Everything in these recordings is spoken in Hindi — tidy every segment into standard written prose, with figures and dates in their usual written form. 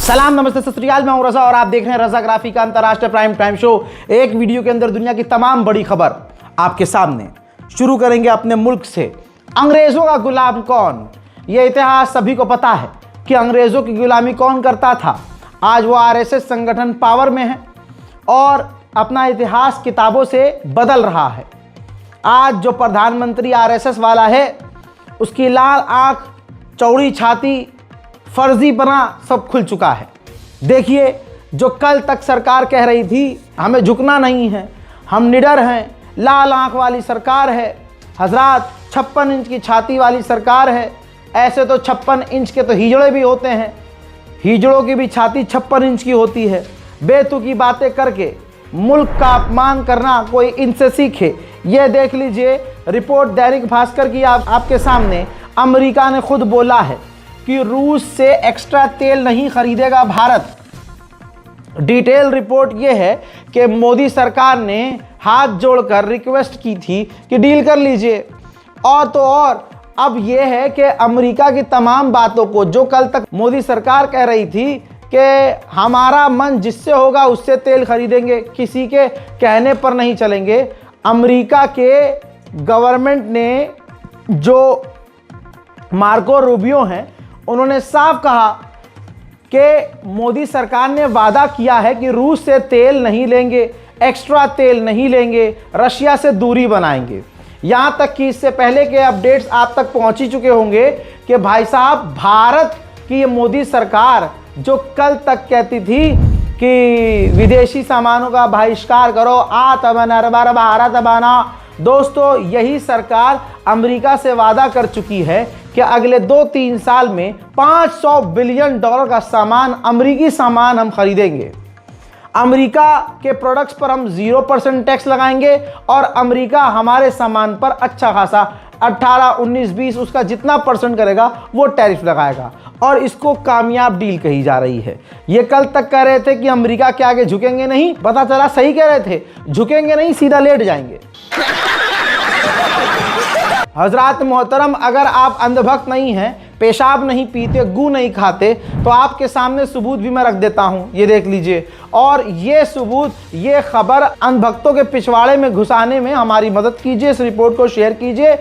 सलाम, नमस्ते, सत श्री अकाल। मैं हूं रजा और आप देख रहे हैं रजा ग्राफी का अंतरराष्ट्रीय प्राइम टाइम शो। एक वीडियो के अंदर दुनिया की तमाम बड़ी खबर आपके सामने। शुरू करेंगे अपने मुल्क से। अंग्रेजों का गुलाम कौन? यह इतिहास सभी को पता है कि अंग्रेजों की गुलामी कौन करता था। आज वो आरएसएस संगठन पावर में है और अपना इतिहास किताबों से बदल रहा है। आज जो प्रधानमंत्री आरएसएस वाला है, उसकी लाल आंख, चौड़ी छाती, फर्जी बना सब खुल चुका है। देखिए, जो कल तक सरकार कह रही थी हमें झुकना नहीं है, हम निडर हैं, लाल आंख वाली सरकार है, हजरात 56 इंच की छाती वाली सरकार है। ऐसे तो 56 इंच के तो हिजड़े भी होते हैं, हिजड़ों की भी छाती 56 इंच की होती है। बेतुकी बातें करके मुल्क का अपमान करना कोई इनसे सीखे। ये देख लीजिए रिपोर्ट दैनिक भास्कर की आपके सामने। अमेरिका ने खुद बोला है कि रूस से एक्स्ट्रा तेल नहीं खरीदेगा भारत। डिटेल रिपोर्ट यह है कि मोदी सरकार ने हाथ जोड़कर रिक्वेस्ट की थी कि डील कर लीजिए। और तो और अब यह है कि अमेरिका की तमाम बातों को, जो कल तक मोदी सरकार कह रही थी कि हमारा मन जिससे होगा उससे तेल खरीदेंगे, किसी के कहने पर नहीं चलेंगे, अमेरिका के गवर्नमेंट ने, जो मार्को रूबियो हैं, उन्होंने साफ कहा कि मोदी सरकार ने वादा किया है कि रूस से तेल नहीं लेंगे, एक्स्ट्रा तेल नहीं लेंगे, रशिया से दूरी बनाएंगे। यहां तक कि इससे पहले के अपडेट्स आप तक पहुंच ही चुके होंगे कि भाई साहब, भारत की ये मोदी सरकार जो कल तक कहती थी कि विदेशी सामानों का बहिष्कार करो, दोस्तों यही सरकार अमेरिका से वादा कर चुकी है कि अगले 2-3 साल में $500 बिलियन का सामान, अमेरिकी सामान हम खरीदेंगे। अमेरिका के प्रोडक्ट्स पर हम 0% टैक्स लगाएंगे और अमेरिका हमारे सामान पर अच्छा खासा 18, 19, 20 उसका जितना परसेंट करेगा वो टैरिफ लगाएगा। और इसको कामयाब डील कही जा रही है। ये कल तक कह रहे थे कि अमेरिका के आगे झुकेंगे नहीं, पता चला सही कह रहे थे, झुकेंगे नहीं, सीधा लेट जाएंगे। हजरात मोहतरम, अगर आप अंधभक्त नहीं हैं, पेशाब नहीं पीते, गू नहीं खाते, तो आपके सामने सबूत भी मैं रख देता हूं, ये देख लीजिए। और ये सबूत, ये खबर अंधभक्तों के पिछवाड़े में घुसाने में हमारी मदद कीजिए। इस रिपोर्ट को शेयर कीजिए।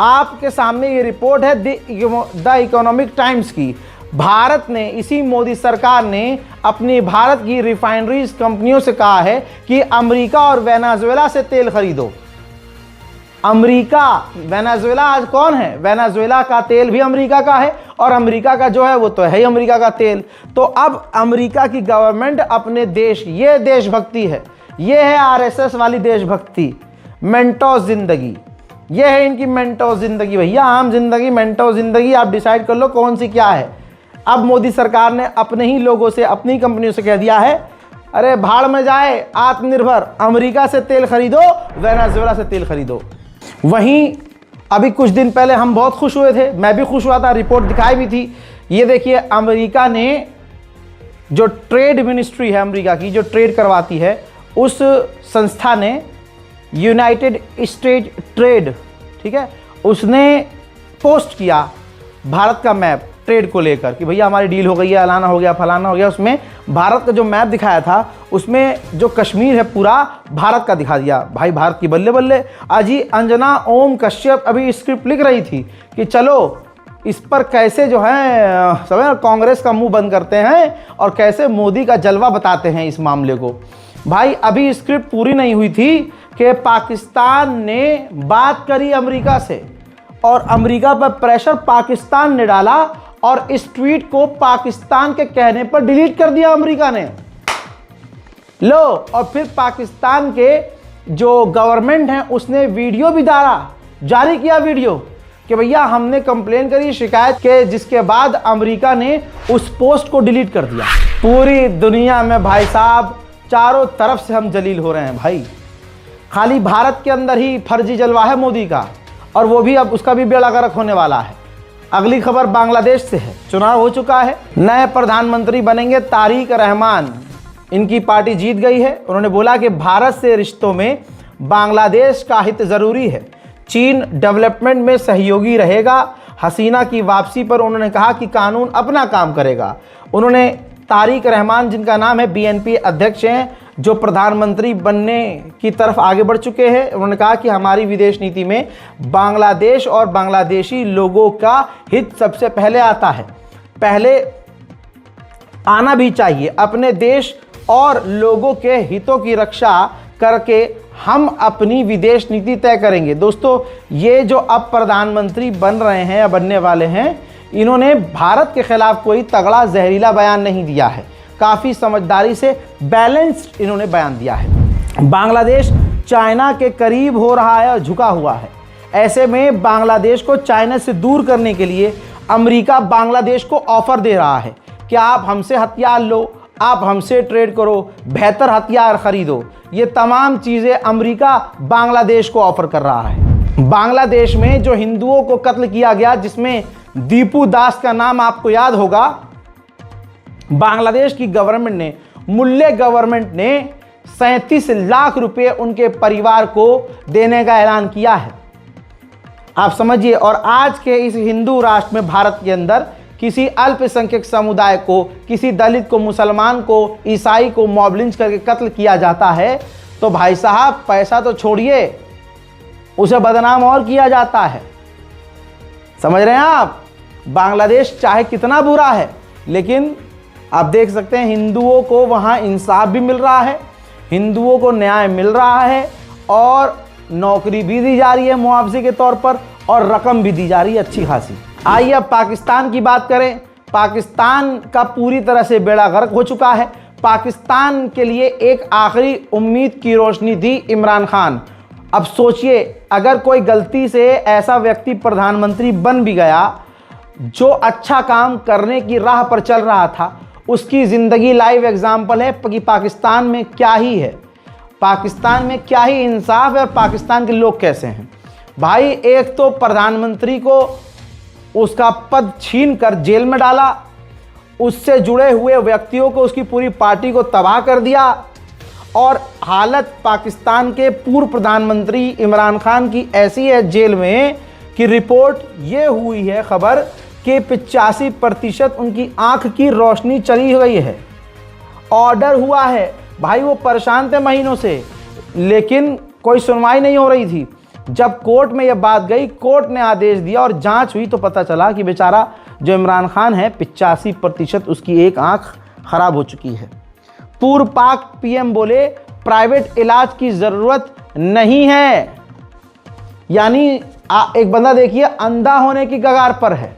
आपके सामने ये रिपोर्ट है द इकोनॉमिक टाइम्स की। भारत ने, इसी मोदी सरकार ने अपनी भारत की रिफाइनरीज कंपनियों से कहा है कि अमेरिका और वेनेजुएला से तेल खरीदो। अमेरिका, वेनेजुएला आज कौन है? वेनेजुएला का तेल भी अमेरिका का है और अमेरिका का जो है वो तो है ही अमेरिका का तेल। तो अब अमेरिका की गवर्नमेंट अपने देश, ये देशभक्ति है, ये है आरएसएस वाली देशभक्ति, मेंटोस जिंदगी, ये है इनकी मेंटोस जिंदगी। भैया आम जिंदगी, मेंटोस जिंदगी, आप डिसाइड कर लो कौन सी क्या है। अब मोदी सरकार ने अपने ही लोगों से, अपनी कंपनियों से कह दिया है, अरे भाड़ में जाए, आत्मनिर्भर, अमेरिका से तेल खरीदो, वेनेजुएला से तेल खरीदो। वहीं अभी कुछ दिन पहले हम बहुत खुश हुए थे, मैं भी खुश हुआ था, रिपोर्ट दिखाई भी थी। ये देखिए, अमेरिका ने, जो ट्रेड मिनिस्ट्री है अमेरिका की, जो ट्रेड करवाती है, उस संस्था ने, यूनाइटेड स्टेट ट्रेड, ठीक है, उसने पोस्ट किया भारत का मैप ट्रेड को लेकर कि भैया हमारी डील हो गई है, अलाना हो गया, फलाना हो गया। उसमें भारत का जो मैप दिखाया था, उसमें जो कश्मीर है पूरा भारत का दिखा दिया। भाई भारत की बल्ले बल्ले। अजी अंजना ओम कश्यप अभी स्क्रिप्ट लिख रही थी कि चलो इस पर कैसे जो है सब कांग्रेस का मुंह बंद करते हैं और कैसे मोदी का जलवा बताते हैं इस मामले को। भाई अभी स्क्रिप्ट पूरी नहीं हुई थी कि पाकिस्तान ने बात करी अमेरिका से और अमेरिका पर प्रेशर पाकिस्तान ने डाला और इस ट्वीट को पाकिस्तान के कहने पर डिलीट कर दिया अमेरिका ने। लो, और फिर पाकिस्तान के जो गवर्नमेंट है उसने वीडियो भी जारी किया वीडियो कि भैया हमने कंप्लेन करी, शिकायत के, जिसके बाद अमेरिका ने उस पोस्ट को डिलीट कर दिया। पूरी दुनिया में भाई साहब चारों तरफ से हम जलील हो रहे हैं भाई। खाली भारत के अंदर ही फर्जी जलवा है मोदी का, और वो भी अब उसका भी बेड़ा गर्क होने वाला है। अगली खबर बांग्लादेश से है। चुनाव हो चुका है, नए प्रधानमंत्री बनेंगे तारिक रहमान, इनकी पार्टी जीत गई है। उन्होंने बोला कि भारत से रिश्तों में बांग्लादेश का हित जरूरी है, चीन डेवलपमेंट में सहयोगी रहेगा। हसीना की वापसी पर उन्होंने कहा कि कानून अपना काम करेगा। उन्होंने तारिक रहमान, जिनका नाम है, बीएनपी अध्यक्ष हैं, जो प्रधानमंत्री बनने की तरफ आगे बढ़ चुके हैं। उन्होंने कहा कि हमारी विदेश नीति में बांग्लादेश और बांग्लादेशी लोगों का हित सबसे पहले आता है, पहले आना भी चाहिए। अपने देश और लोगों के हितों की रक्षा करके हम अपनी विदेश नीति तय करेंगे। दोस्तों, ये जो अब प्रधानमंत्री बन रहे हैं या बनने वाले हैं, इन्होंने भारत के खिलाफ कोई तगड़ा जहरीला बयान नहीं दिया है, काफ़ी समझदारी से बैलेंस्ड इन्होंने बयान दिया है। बांग्लादेश चाइना के करीब हो रहा है और झुका हुआ है। ऐसे में बांग्लादेश को चाइना से दूर करने के लिए अमेरिका बांग्लादेश को ऑफर दे रहा है कि आप हमसे हथियार लो, आप हमसे ट्रेड करो, बेहतर हथियार खरीदो। ये तमाम चीज़ें अमेरिका बांग्लादेश को ऑफर कर रहा है। बांग्लादेश में जो हिंदुओं को कत्ल किया गया, जिसमें दीपू दास का नाम आपको याद होगा, बांग्लादेश की गवर्नमेंट ने, मुल्ले गवर्नमेंट ने 37 लाख रुपए उनके परिवार को देने का ऐलान किया है। आप समझिए। और आज के इस हिंदू राष्ट्र में, भारत के अंदर, किसी अल्पसंख्यक समुदाय को, किसी दलित को, मुसलमान को, ईसाई को मॉब लिंच करके कत्ल किया जाता है, तो भाई साहब पैसा तो छोड़िए, उसे बदनाम और किया जाता है। समझ रहे हैं आप? बांग्लादेश चाहे कितना बुरा है, लेकिन आप देख सकते हैं हिंदुओं को वहाँ इंसाफ भी मिल रहा है, हिंदुओं को न्याय मिल रहा है, और नौकरी भी दी जा रही है मुआवजे के तौर पर, और रकम भी दी जा रही है अच्छी खासी। आइए अब पाकिस्तान की बात करें। पाकिस्तान का पूरी तरह से बेड़ा गर्क हो चुका है। पाकिस्तान के लिए एक आखिरी उम्मीद की रोशनी थी इमरान खान। अब सोचिए, अगर कोई गलती से ऐसा व्यक्ति प्रधानमंत्री बन भी गया जो अच्छा काम करने की राह पर चल रहा था, उसकी ज़िंदगी लाइव एग्जाम्पल है कि पाकिस्तान में क्या ही है, पाकिस्तान में क्या ही इंसाफ है और पाकिस्तान के लोग कैसे हैं। भाई, एक तो प्रधानमंत्री को उसका पद छीन कर जेल में डाला, उससे जुड़े हुए व्यक्तियों को, उसकी पूरी पार्टी को तबाह कर दिया, और हालत पाकिस्तान के पूर्व प्रधानमंत्री इमरान खान की ऐसी है जेल में कि रिपोर्ट ये हुई है खबर कि 85% उनकी आंख की रोशनी चली गई है। ऑर्डर हुआ है। भाई, वो परेशान थे महीनों से, लेकिन कोई सुनवाई नहीं हो रही थी। जब कोर्ट में यह बात गई, कोर्ट ने आदेश दिया और जांच हुई, तो पता चला कि बेचारा जो इमरान खान है, 85% उसकी एक आंख खराब हो चुकी है। पूर्व पाक पीएम बोले प्राइवेट इलाज की जरूरत नहीं है। यानी एक बंदा देखिए अंधा होने की कगार पर है,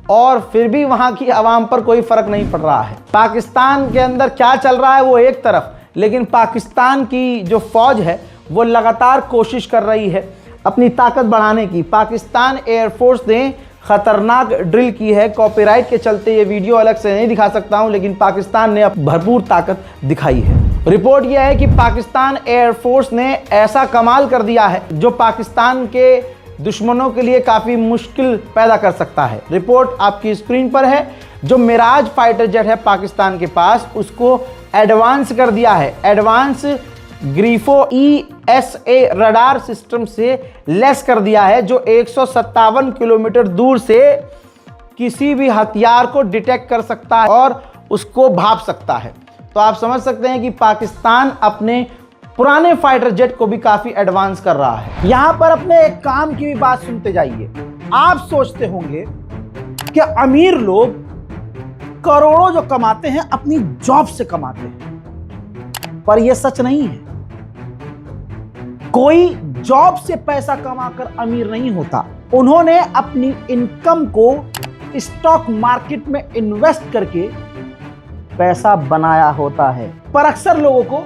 और फिर भी वहां की आवाम पर कोई फर्क नहीं पड़ रहा है। पाकिस्तान के अंदर क्या चल रहा है वो एक तरफ, लेकिन पाकिस्तान की जो फौज है वो लगातार कोशिश कर रही है अपनी ताकत बढ़ाने की। पाकिस्तान एयरफोर्स ने खतरनाक ड्रिल की है। कॉपीराइट के चलते ये वीडियो अलग से नहीं दिखा सकता हूं, लेकिन पाकिस्तान ने भरपूर ताकत दिखाई है। रिपोर्ट यह है कि पाकिस्तान एयरफोर्स ने ऐसा कमाल कर दिया है जो पाकिस्तान के दुश्मनों के लिए काफ़ी मुश्किल पैदा कर सकता है। रिपोर्ट आपकी स्क्रीन पर है। जो मिराज फाइटर जेट है पाकिस्तान के पास, उसको एडवांस कर दिया है। एडवांस ग्रीफो ESA रडार सिस्टम से लेस कर दिया है, जो 157 किलोमीटर दूर से किसी भी हथियार को डिटेक्ट कर सकता है और उसको भाप सकता है। तो आप समझ सकते हैं कि पाकिस्तान अपने पुराने फाइटर जेट को भी काफी एडवांस कर रहा है। यहां पर अपने एक काम की भी बात सुनते जाइए। आप सोचते होंगे कि अमीर लोग करोड़ों जो कमाते हैं अपनी जॉब से कमाते हैं, पर यह सच नहीं है। कोई जॉब से पैसा कमाकर अमीर नहीं होता। उन्होंने अपनी इनकम को स्टॉक मार्केट में इन्वेस्ट करके पैसा बनाया होता है। पर अक्सर लोगों को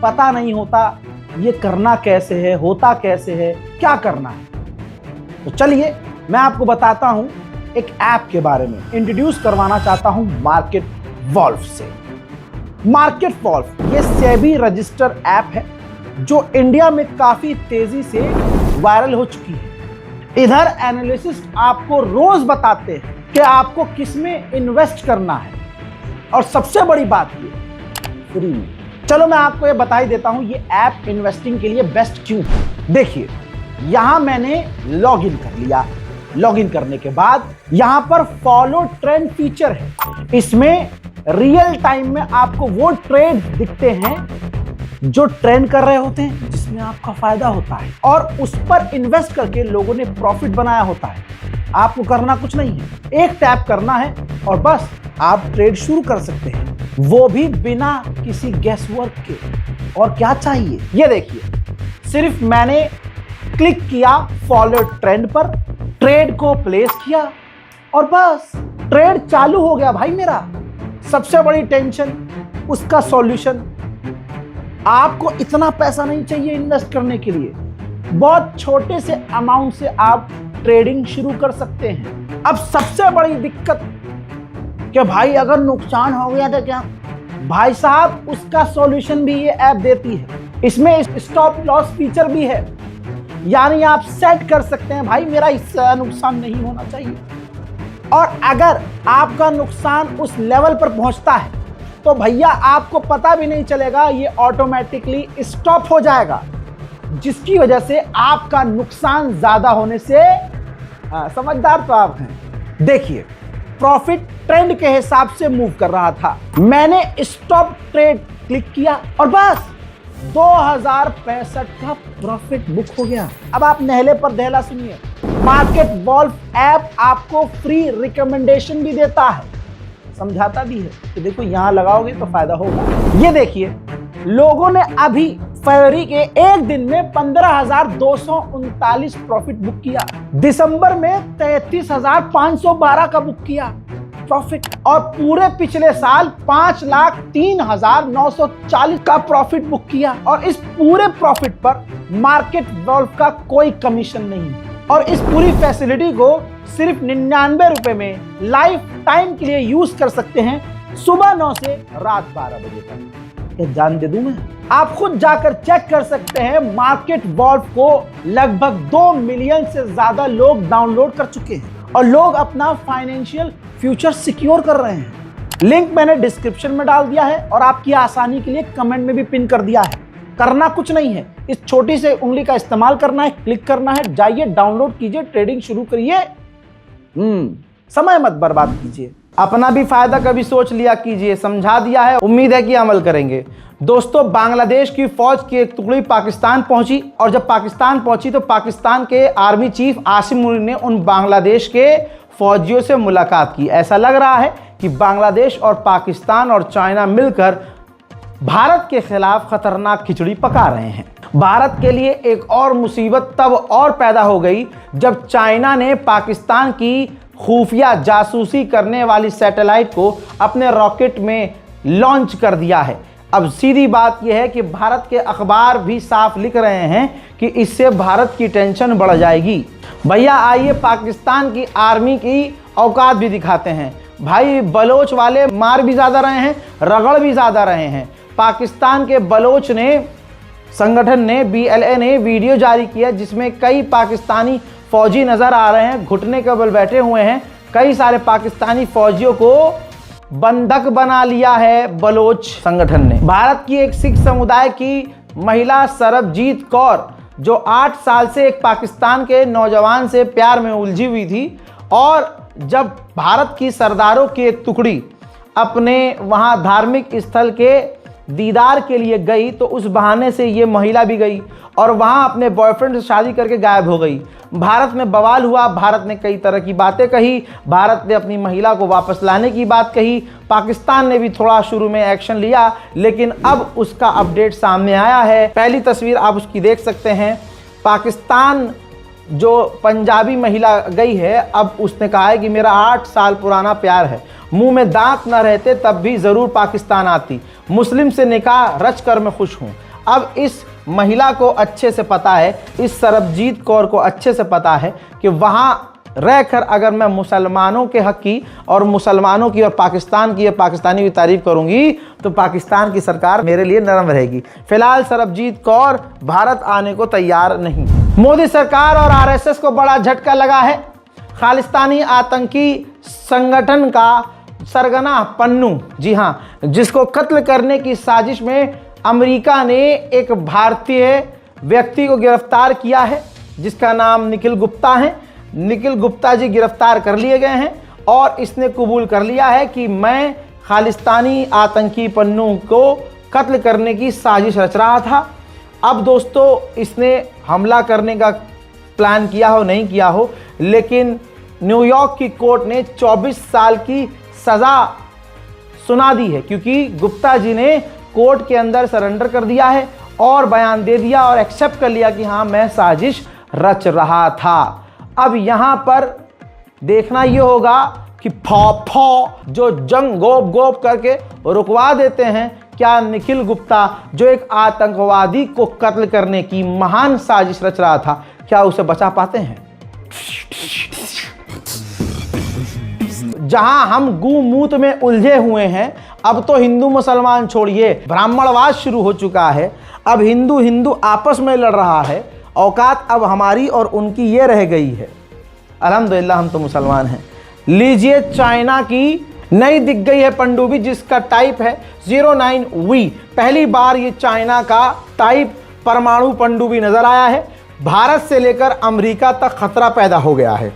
पता नहीं होता ये करना कैसे है, होता कैसे है, क्या करना है। तो चलिए मैं आपको बताता हूं एक ऐप के बारे में। इंट्रोड्यूस करवाना चाहता हूं मार्केट वॉल्व से। मार्केट वॉल्व ये सेबी रजिस्टर ऐप है जो इंडिया में काफी तेजी से वायरल हो चुकी है। इधर एनालिसिस्ट आपको रोज बताते हैं कि आपको किसमें इन्वेस्ट करना है, और सबसे बड़ी बात ये फ्री में। चलो मैं आपको ये बता ही देता हूं ये ऐप इन्वेस्टिंग के लिए बेस्ट क्यों है। देखिए, यहां मैंने लॉग इन कर लिया। लॉग इन करने के बाद यहां पर फॉलो ट्रेंड फीचर है। इसमें रियल टाइम में आपको वो ट्रेड दिखते हैं जो ट्रेंड कर रहे होते हैं, जिसमें आपका फायदा होता है और उस पर इन्वेस्ट करके लोगों ने प्रॉफिट बनाया होता है। आपको करना कुछ नहीं है, एक टैप करना है और बस आप ट्रेड शुरू कर सकते हैं, वो भी बिना किसी गैस वर्क के। और क्या चाहिए, ये देखिए, सिर्फ मैंने क्लिक किया फॉलो ट्रेंड पर, ट्रेड को प्लेस किया और बस ट्रेड चालू हो गया भाई मेरा। सबसे बड़ी टेंशन, उसका सॉल्यूशन। आपको इतना पैसा नहीं चाहिए इन्वेस्ट करने के लिए, बहुत छोटे से अमाउंट से आप ट्रेडिंग शुरू कर सकते हैं। अब सबसे बड़ी दिक्कत कि भाई अगर नुकसान हो गया तो क्या, भाई साहब उसका सॉल्यूशन भी ये ऐप देती है। इसमें स्टॉप लॉस फीचर भी है, यानी आप सेट कर सकते हैं भाई मेरा इससे नुकसान नहीं होना चाहिए। और अगर आपका नुकसान उस लेवल पर पहुंचता है तो भैया आपको पता भी नहीं चलेगा, ये ऑटोमेटिकली स्टॉप हो जाएगा, जिसकी वजह से आपका नुकसान ज्यादा होने से समझदार तो आप हैं। देखिए, प्रॉफिट ट्रेंड के हिसाब से मूव कर रहा था, मैंने स्टॉप ट्रेड क्लिक किया और बस 2065 का प्रॉफिट बुक हो गया। अब आप नहले पर दहला सुनिए, मार्केट वॉल्फ ऐप आपको फ्री रिकमेंडेशन भी देता है, समझाता भी है कि देखो यहां लगाओगे तो फायदा होगा। ये देखिए, लोगों ने अभी फरवरी के एक दिन में 15,239 प्रॉफिट बुक किया, दिसंबर में 33,512 का बुक किया प्रॉफिट, और पूरे पिछले साल 5,03,940 का प्रॉफिट बुक किया। और इस पूरे प्रॉफिट पर मार्केट वॉल्फ का कोई कमीशन नहीं है। और इस पूरी फैसिलिटी को सिर्फ 99 रुपए में लाइफ टाइम के लिए यूज कर सकते हैं, सुबह 9 से रात 12 बजे तक। ये जान दे दूं मैं, आप खुद जाकर चेक कर सकते हैं। मार्केट वॉल्फ को लगभग 2 मिलियन से ज्यादा लोग डाउनलोड कर चुके हैं और लोग अपना फाइनेंशियल फ्यूचर सिक्योर कर रहे हैं। लिंक मैंने डिस्क्रिप्शन में डाल दिया है और आपकी आसानी के लिए कमेंट में भी पिन कर दिया है। करना कुछ नहीं है, इस छोटी से उंगली का इस्तेमाल करना है, क्लिक करना है, जाइए डाउनलोड कीजिए, ट्रेडिंग शुरू करिए। समय मत बर्बाद कीजिए, अपना भी फायदा कभी सोच लिया कीजिए। समझा दिया है, उम्मीद है कि अमल करेंगे। दोस्तों, बांग्लादेश की फौज की एक टुकड़ी पाकिस्तान पहुंची और जब पाकिस्तान पहुंची तो पाकिस्तान के आर्मी चीफ आसिम मुनीर ने उन बांग्लादेश के फौजियों से मुलाकात की। ऐसा लग रहा है कि बांग्लादेश और पाकिस्तान और चाइना मिलकर भारत के खिलाफ खतरनाक खिचड़ी पका रहे हैं। भारत के लिए एक और मुसीबत तब और पैदा हो गई जब चाइना ने पाकिस्तान की खुफिया जासूसी करने वाली सैटेलाइट को अपने रॉकेट में लॉन्च कर दिया है। अब सीधी बात यह है कि भारत के अखबार भी साफ लिख रहे हैं कि इससे भारत की टेंशन बढ़ जाएगी। भैया आइए पाकिस्तान की आर्मी की औकात भी दिखाते हैं। भाई बलोच वाले मार भी ज़्यादा रहे हैं, रगड़ भी ज़्यादा रहे हैं। पाकिस्तान के बलोच ने संगठन ने BLA ने वीडियो जारी किया जिसमें कई पाकिस्तानी फौजी नज़र आ रहे हैं, घुटने के बल बैठे हुए हैं। कई सारे पाकिस्तानी फौजियों को बंधक बना लिया है बलोच संगठन ने। भारत की एक सिख समुदाय की महिला सरबजीत कौर, जो 8 साल से एक पाकिस्तान के नौजवान से प्यार में उलझी हुई थी, और जब भारत की सरदारों की एक टुकड़ी अपने वहाँ धार्मिक स्थल के दीदार के लिए गई तो उस बहाने से ये महिला भी गई और वहाँ अपने बॉयफ्रेंड से शादी करके गायब हो गई। भारत में बवाल हुआ, भारत ने कई तरह की बातें कही, भारत ने अपनी महिला को वापस लाने की बात कही, पाकिस्तान ने भी थोड़ा शुरू में एक्शन लिया, लेकिन अब उसका अपडेट सामने आया है। पहली तस्वीर आप उसकी देख सकते हैं। पाकिस्तान जो पंजाबी महिला गई है, अब उसने कहा है कि मेरा 8 साल पुराना प्यार है, मुंह में दांत न रहते तब भी ज़रूर पाकिस्तान आती, मुस्लिम से निकाह रच कर मैं खुश हूँ। अब इस महिला को अच्छे से पता है, इस सरबजीत कौर को अच्छे से पता है कि वहाँ रहकर अगर मैं मुसलमानों के हक़ की और मुसलमानों की और पाकिस्तान की और पाकिस्तानी की तारीफ़ करूँगी तो पाकिस्तान की सरकार मेरे लिए नरम रहेगी। फ़िलहाल सरबजीत कौर भारत आने को तैयार नहीं। मोदी सरकार और RSS को बड़ा झटका लगा है। खालिस्तानी आतंकी संगठन का सरगना पन्नू, जी हाँ, जिसको कत्ल करने की साजिश में अमेरिका ने एक भारतीय व्यक्ति को गिरफ्तार किया है जिसका नाम निखिल गुप्ता है। निखिल गुप्ता जी गिरफ्तार कर लिए गए हैं और इसने कबूल कर लिया है कि मैं खालिस्तानी आतंकी पन्नू को कत्ल करने की साजिश रच रहा था। अब दोस्तों इसने हमला करने का प्लान किया हो नहीं किया हो, लेकिन न्यूयॉर्क की कोर्ट ने 24 साल की सज़ा सुना दी है, क्योंकि गुप्ता जी ने कोर्ट के अंदर सरेंडर कर दिया है और बयान दे दिया और एक्सेप्ट कर लिया कि हाँ मैं साजिश रच रहा था। अब यहाँ पर देखना ये होगा कि फौ जो जंग गोप गोप करके रुकवा देते हैं, क्या निखिल गुप्ता जो एक आतंकवादी को कत्ल करने की महान साजिश रच रहा था, क्या उसे बचा पाते हैं? जहां हम गूमूत में उलझे हुए हैं, अब तो हिंदू मुसलमान छोड़िए, ब्राह्मणवाद शुरू हो चुका है। अब हिंदू हिंदू आपस में लड़ रहा है। औकात अब हमारी और उनकी ये रह गई है। अल्हम्दुलिल्लाह हम तो मुसलमान हैं। लीजिए, चाइना की नई दिख गई है पनडुब्बी, जिसका टाइप है 09V। पहली बार ये चाइना का टाइप परमाणु पनडुब्बी नजर आया है। भारत से लेकर अमेरिका तक खतरा पैदा हो गया है।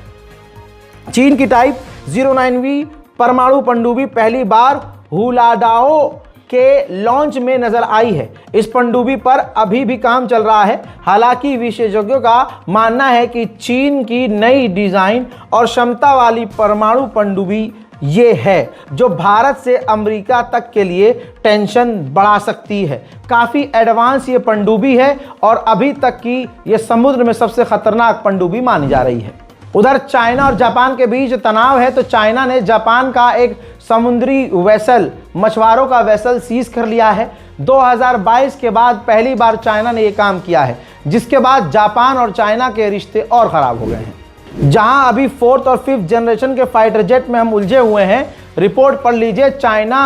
चीन की टाइप 09V परमाणु पनडुब्बी पहली बार हुलाडाओ के लॉन्च में नजर आई है। इस पनडुब्बी पर अभी भी काम चल रहा है। हालांकि विशेषज्ञों का मानना है कि चीन की नई डिजाइन और क्षमता वाली परमाणु पनडुब्बी ये है जो भारत से अमेरिका तक के लिए टेंशन बढ़ा सकती है। काफ़ी एडवांस ये पनडुब्बी है और अभी तक की ये समुद्र में सबसे खतरनाक पनडुब्बी मानी जा रही है। उधर चाइना और जापान के बीच तनाव है, तो चाइना ने जापान का एक समुद्री वेसल, मछुआरों का वेसल सीज कर लिया है। 2022 के बाद पहली बार चाइना ने ये काम किया है, जिसके बाद जापान और चाइना के रिश्ते और ख़राब हो गए हैं। जहां अभी 4th और 5th जनरेशन के फाइटर जेट में हम उलझे हुए हैं, रिपोर्ट पढ़ लीजिए। चाइना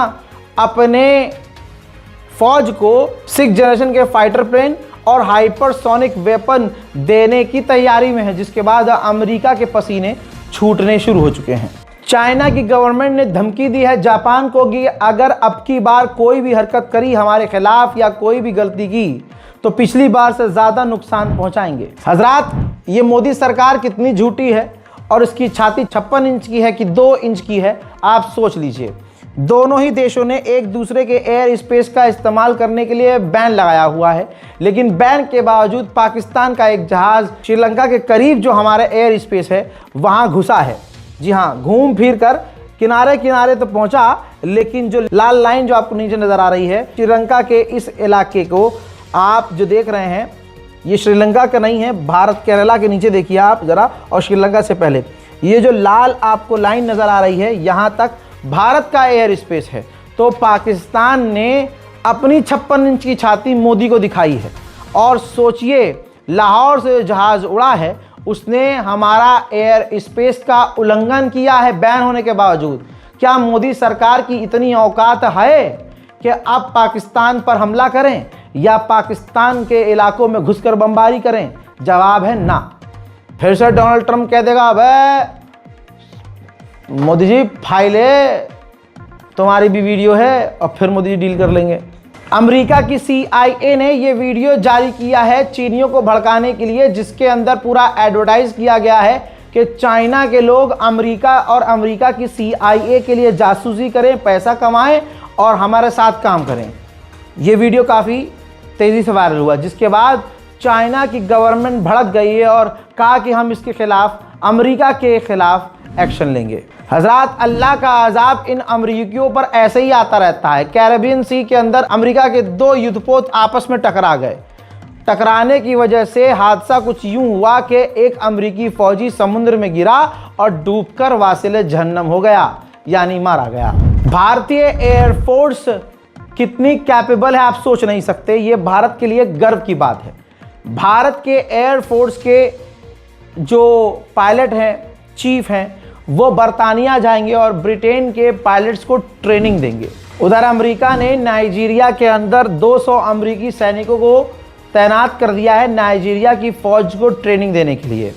अपने फौज को 6th जनरेशन के फाइटर प्लेन और हाइपरसोनिक वेपन देने की तैयारी में है, जिसके बाद अमेरिका के पसीने छूटने शुरू हो चुके हैं। चाइना की गवर्नमेंट ने धमकी दी है जापान को कि अगर अब की बार कोई भी हरकत करी हमारे खिलाफ या कोई भी गलती की तो पिछली बार से ज़्यादा नुकसान पहुंचाएंगे। हजरात, ये मोदी सरकार कितनी झूठी है और इसकी छाती 56 इंच की है कि 2 इंच की है, आप सोच लीजिए। दोनों ही देशों ने एक दूसरे के एयर स्पेस का इस्तेमाल करने के लिए बैन लगाया हुआ है, लेकिन बैन के बावजूद पाकिस्तान का एक जहाज़ श्रीलंका के करीब जो हमारा एयर स्पेस है वहाँ घुसा है। जी हाँ, घूम फिर कर किनारे किनारे तो पहुँचा, लेकिन जो लाल लाइन जो आपको नीचे नज़र आ रही है, श्रीलंका के इस इलाके को आप जो देख रहे हैं ये श्रीलंका का नहीं है, भारत केरला के नीचे देखिए आप ज़रा, और श्रीलंका से पहले ये जो लाल आपको लाइन नज़र आ रही है, यहाँ तक भारत का एयर स्पेस है। तो पाकिस्तान ने अपनी 56 इंच की छाती मोदी को दिखाई है। और सोचिए, लाहौर से जो जहाज़ उड़ा है उसने हमारा एयर स्पेस का उल्लंघन किया है बैन होने के बावजूद। क्या मोदी सरकार की इतनी औकात है कि अब पाकिस्तान पर हमला करें या पाकिस्तान के इलाकों में घुसकर बमबारी करें? जवाब है ना। फिर से डोनाल्ड ट्रंप कह देगा, अबे मोदी जी फाइलें तुम्हारी भी वीडियो है, और फिर मोदी जी डील कर लेंगे। अमेरिका की CIA ने ये वीडियो जारी किया है चीनियों को भड़काने के लिए, जिसके अंदर पूरा एडवर्टाइज किया गया है कि चाइना के लोग अमेरिका और अमेरिका की CIA के लिए जासूसी करें, पैसा कमाएं और हमारे साथ काम करें। ये वीडियो काफ़ी तेज़ी से वायरल हुआ, जिसके बाद चाइना की गवर्नमेंट भड़क गई है और कहा कि हम इसके खिलाफ, अमेरिका के खिलाफ एक्शन लेंगे। हजरात, अल्लाह का अजाब इन अमरीकियों पर ऐसे ही आता रहता है। कैरेबियन सी के अंदर अमेरिका के 2 युद्धपोत आपस में टकरा गए। टकराने की वजह से हादसा कुछ यूं हुआ कि एक अमेरिकी फौजी समुद्र में गिरा और डूबकर वासिले जहन्नम हो गया, यानी मारा गया। भारतीय एयरफोर्स कितनी कैपेबल है आप सोच नहीं सकते। ये भारत के लिए गर्व की बात है। भारत के एयरफोर्स के जो पायलट हैं, चीफ हैं, वो बरतानिया जाएंगे और ब्रिटेन के पायलट्स को ट्रेनिंग देंगे। उधर अमेरिका ने नाइजीरिया के अंदर 200 अमेरिकी सैनिकों को तैनात कर दिया है नाइजीरिया की फौज को ट्रेनिंग देने के लिए।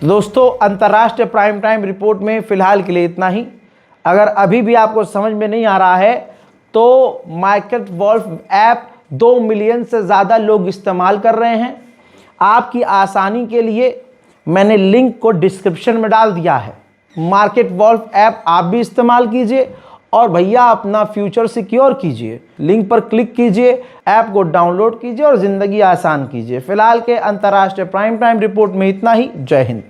दोस्तों, अंतर्राष्ट्रीय प्राइम टाइम रिपोर्ट में फ़िलहाल के लिए इतना ही। अगर अभी भी आपको समझ में नहीं आ रहा है तो मार्केट वॉल्फ ऐप 2 मिलियन से ज़्यादा लोग इस्तेमाल कर रहे हैं। आपकी आसानी के लिए मैंने लिंक को डिस्क्रिप्शन में डाल दिया है। मार्केट वॉल्फ ऐप आप भी इस्तेमाल कीजिए और भैया अपना फ्यूचर सिक्योर कीजिए। लिंक पर क्लिक कीजिए, ऐप को डाउनलोड कीजिए और ज़िंदगी आसान कीजिए। फिलहाल के अंतर्राष्ट्रीय प्राइम टाइम रिपोर्ट में इतना ही। जय हिंद।